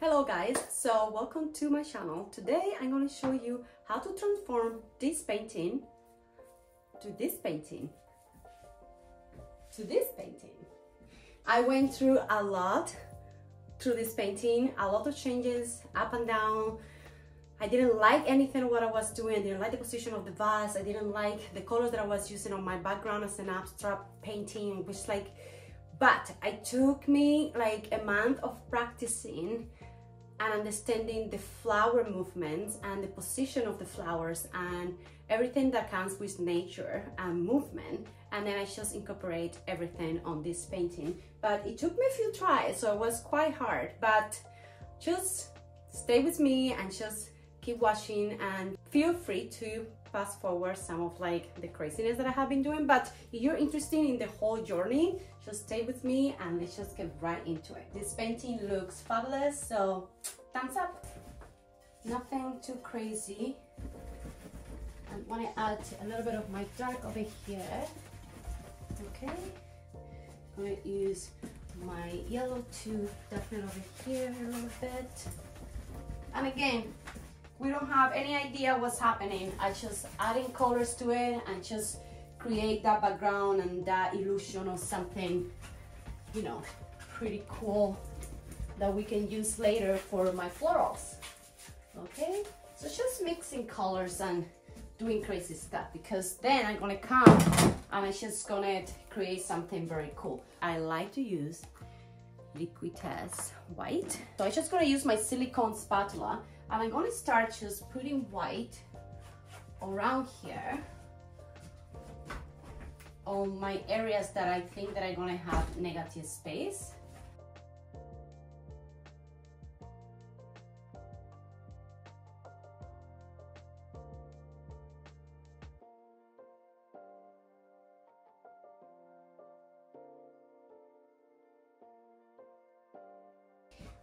Hello guys, so welcome to my channel. Today I'm going to show you how to transform this painting to this painting to this painting. I went through a lot through this painting, a lot of changes up and down. I didn't like anything of what I was doing. I didn't like the position of the vase. I didn't like the colors that I was using on my background as an abstract painting, which but it took me like a month of practicing and understanding the flower movements and the position of the flowers and everything that comes with nature and movement. And then I just incorporate everything on this painting. But it took me a few tries, so it was quite hard. But just stay with me and just keep watching, and feel free to fast forward some of the craziness that I have been doing. But if you're interested in the whole journey, just stay with me and let's just get right into it. This painting looks fabulous, so thumbs up. Nothing too crazy. I want to add a little bit of my dark over here. Okay, I'm going to use my yellow to darken over here a little bit. And again, we don't have any idea what's happening. I just adding colors to it and just create that background and that illusion of something, you know, pretty cool that we can use later for my florals. Okay, so just mixing colors and doing crazy stuff, because then I'm gonna come and I'm just gonna create something very cool. I like to use Liquitex white, so I'm just gonna use my silicone spatula and I'm gonna start just putting white around here on my areas that I think that I'm gonna have negative space.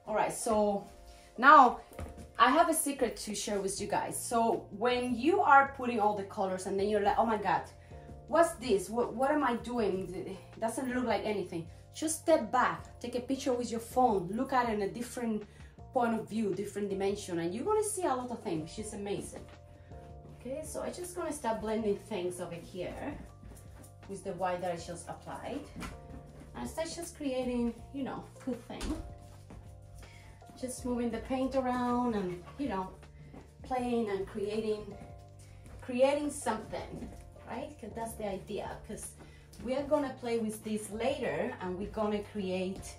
All right, so now I have a secret to share with you guys. So when you are putting all the colors and then you're like, oh my God, what's this? What am I doing? It doesn't look like anything. Just step back, take a picture with your phone, look at it in a different point of view, different dimension, and you're gonna see a lot of things, which is amazing. Okay, so I'm just gonna start blending things over here with the white that I just applied. And start just creating, you know, cool thing. Just moving the paint around and, you know, playing and creating something, right? Because that's the idea, because we are gonna play with this later and we're gonna create,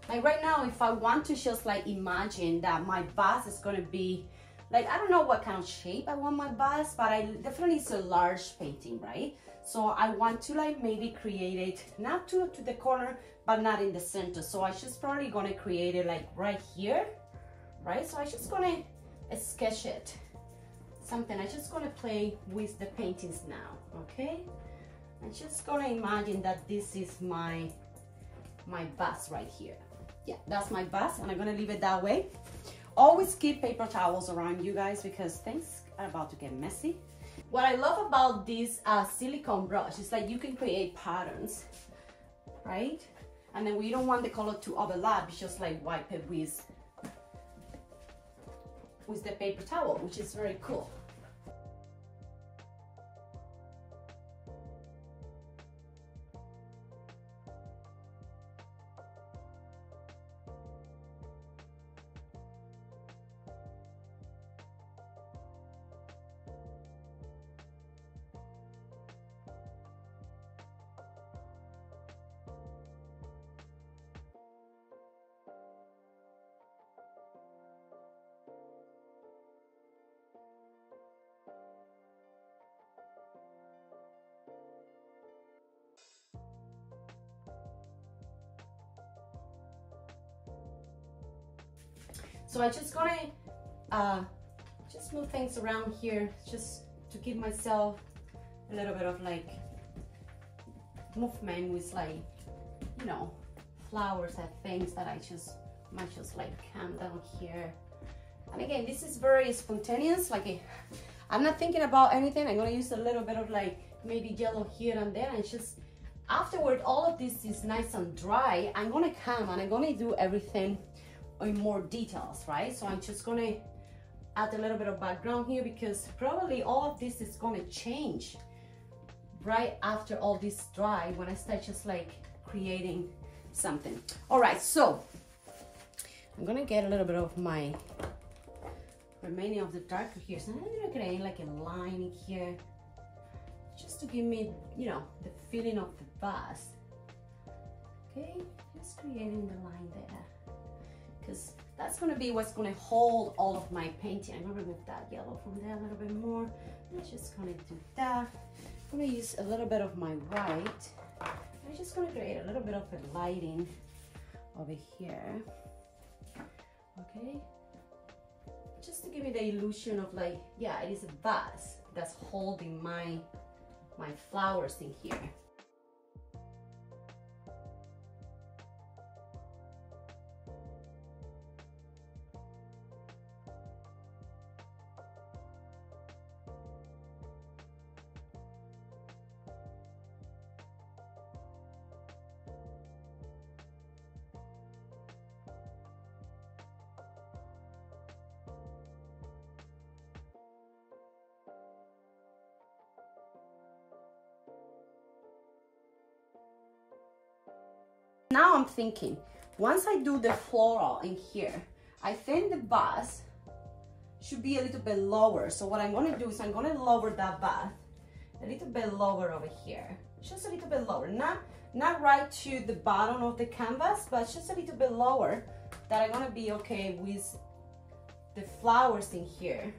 like right now, if I want to just imagine that my vase is gonna be I don't know what kind of shape I want my vase, but definitely it's a large painting, right? So I want to maybe create it not to the corner, but not in the center. So I just probably gonna create it right here, right? So I just gonna sketch it, something. I just gonna play with the paintings now, okay? I'm just gonna imagine that this is my vase right here. Yeah, that's my vase, and I'm gonna leave it that way. Always keep paper towels around you guys, because things are about to get messy. What I love about this silicone brush is you can create patterns, right? And then we don't want the color to overlap. It's just wipe it with the paper towel, which is very cool. So I'm just gonna just move things around here, just to give myself a little bit of movement with you know, flowers and things that I just might just calm down here. And again, this is very spontaneous. I'm not thinking about anything. I'm gonna use a little bit of maybe yellow here and there, and just afterward, all of this is nice and dry. I'm gonna come and I'm gonna do everything in more details, right? So I'm just gonna add a little bit of background here because probably all of this is gonna change right after all this dry when I start just like creating something. All right, so I'm gonna get a little bit of my remaining of the darker here. So I'm gonna create like a line here just to give me, you know, the feeling of the vase. Okay, just creating the line there because that's gonna be what's gonna hold all of my painting. I'm gonna remove that yellow from there a little bit more. I'm just gonna do that. I'm gonna use a little bit of my white. I'm just gonna create a little bit of a lighting over here. Okay, just to give me the illusion of like, yeah, it is a vase that's holding my flowers in here. Now I'm thinking, once I do the floral in here, I think the vase should be a little bit lower. So what I'm gonna do is I'm gonna lower that vase a little bit lower over here. Just a little bit lower, not right to the bottom of the canvas, but just a little bit lower, that I'm gonna be okay with the flowers in here.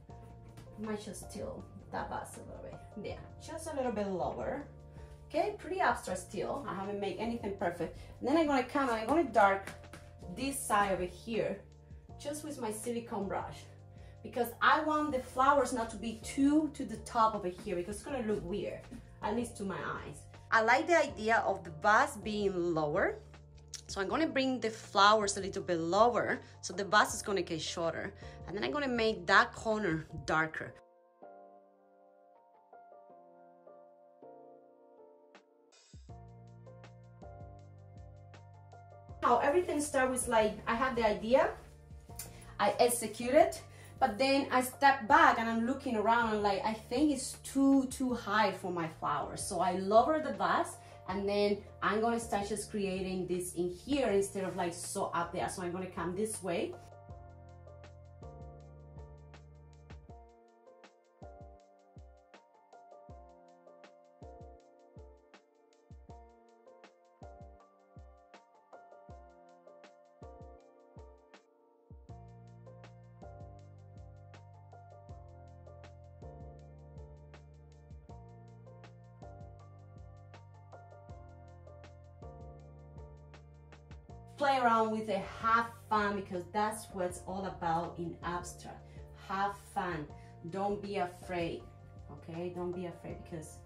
I might just tilt that vase a little bit. Yeah, just a little bit lower. Okay, pretty abstract still. I haven't made anything perfect. And then I'm gonna come and I'm gonna dark this side over here just with my silicone brush because I want the flowers not to be too to the top over here because it's gonna look weird, at least to my eyes. I like the idea of the vase being lower. So I'm gonna bring the flowers a little bit lower so the vase is gonna get shorter. And then I'm gonna make that corner darker. How everything starts with like, I have the idea, I execute it, but then I step back and I'm looking around and like, I think it's too high for my flowers. So I lower the vase and then I'm gonna start just creating this in here instead of like so up there. So I'm gonna come this way. Play around with it, have fun, because that's what it's all about in abstract. Have fun, don't be afraid, okay? Don't be afraid, because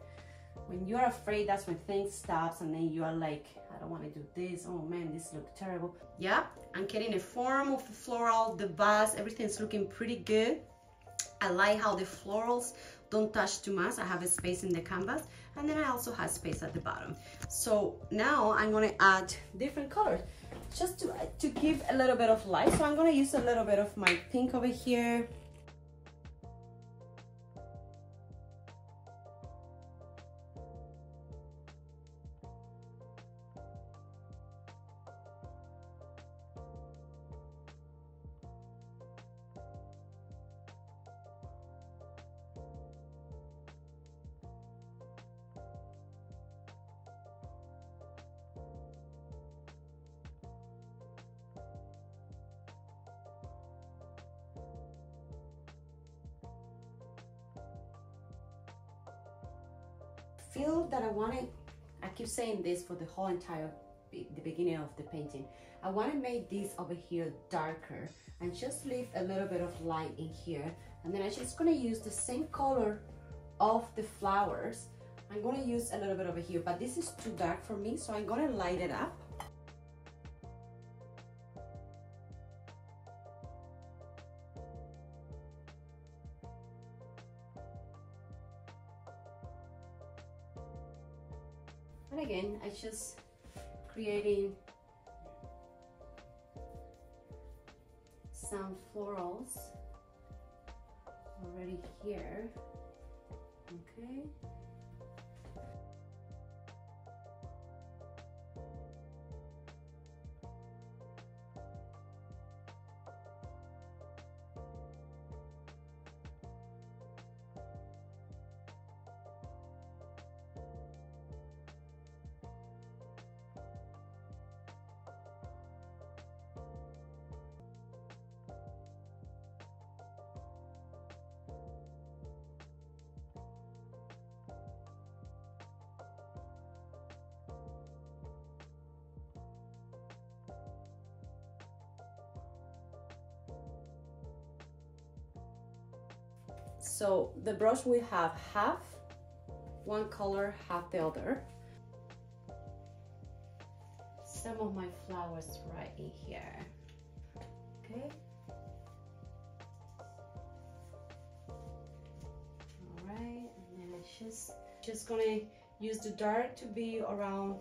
when you're afraid, that's when things stops and then you are like, I don't want to do this, oh man, this looks terrible. Yeah, I'm getting a form of the floral, the vase, everything's looking pretty good. I like how the florals don't touch too much. I have a space in the canvas, and then I also have space at the bottom. So now I'm gonna add different colors just to give a little bit of light. So I'm gonna use a little bit of my pink over here. Feel that I keep saying this for the whole entire, the beginning of the painting. I want to make this over here darker and just leave a little bit of light in here. And then I'm just going to use the same color of the flowers. I'm going to use a little bit over here, but this is too dark for me, so I'm going to light it up. And again, I just creating some florals already here. Okay. So the brush we have half one color, half the other. Some of my flowers right in here. Okay. All right, and then it's just gonna use the dark to be around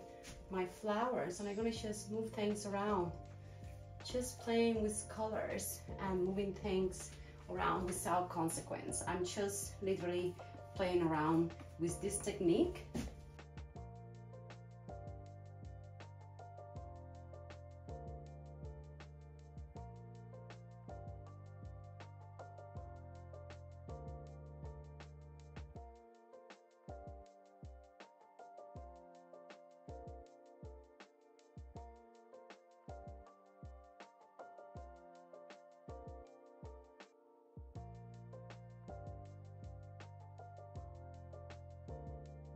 my flowers, and I'm gonna just move things around, just playing with colors and moving things around without consequence. I'm just literally playing around with this technique.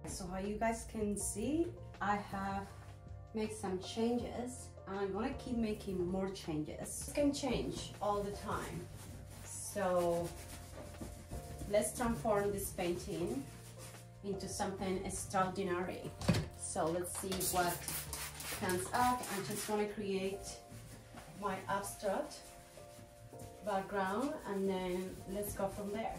So how you guys can see, I have made some changes, and I'm gonna keep making more changes. It can change all the time. So let's transform this painting into something extraordinary. So let's see what comes up. I'm just gonna create my abstract background, and then let's go from there.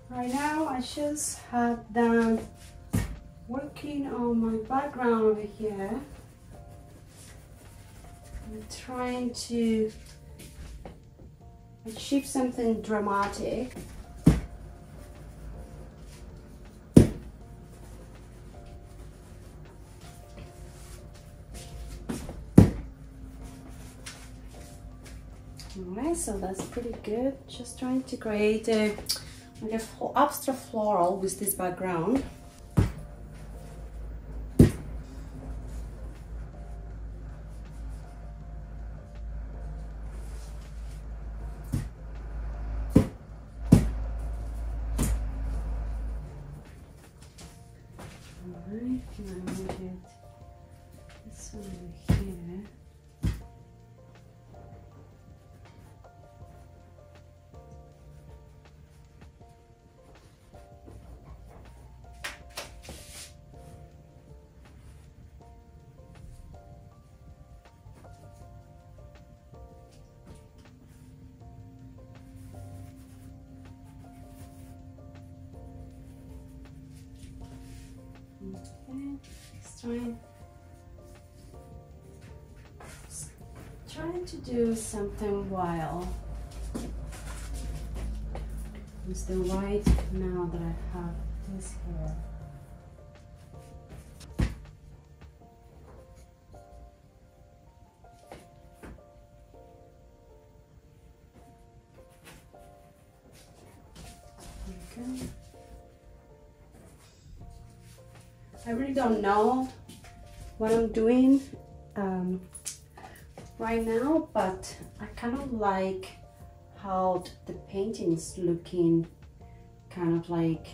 Right now, I just have done working on my background over here. I'm trying to achieve something dramatic. Alright, so that's pretty good. Just trying to create a like a abstract floral with this background. Alright, now I'm gonna get this one over here. Okay, trying to do something wild with the white now that I have this here. Okay. I really don't know what I'm doing right now, but I kind of like how the painting is looking kind of like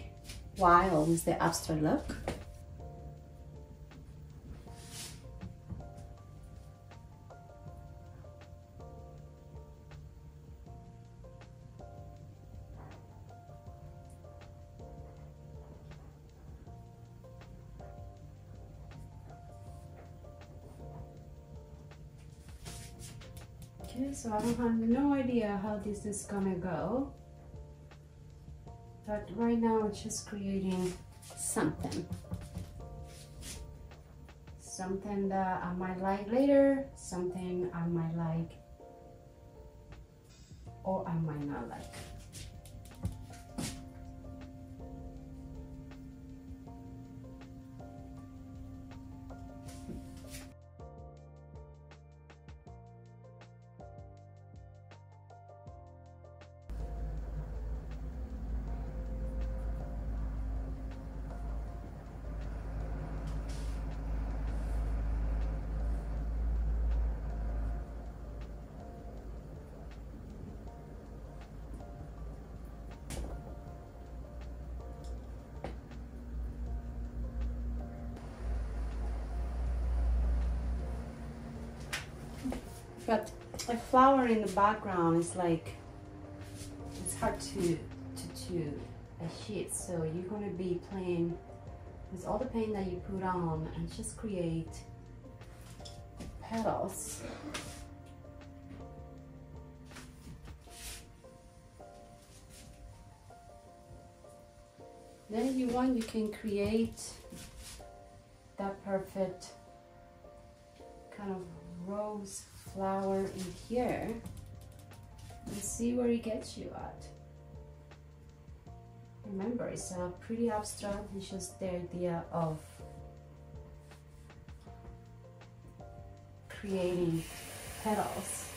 wild with the abstract look. Okay, so I don't have no idea how this is gonna go, but right now it's just creating something that I might like later, something I might like or I might not like. But a flower in the background is like, it's hard to achieve. So you're gonna be playing with all the paint that you put on and just create petals. Then if you want, you can create that perfect kind of rose flower in here and see where it gets you at. Remember, it's pretty abstract. It's just the idea of creating petals.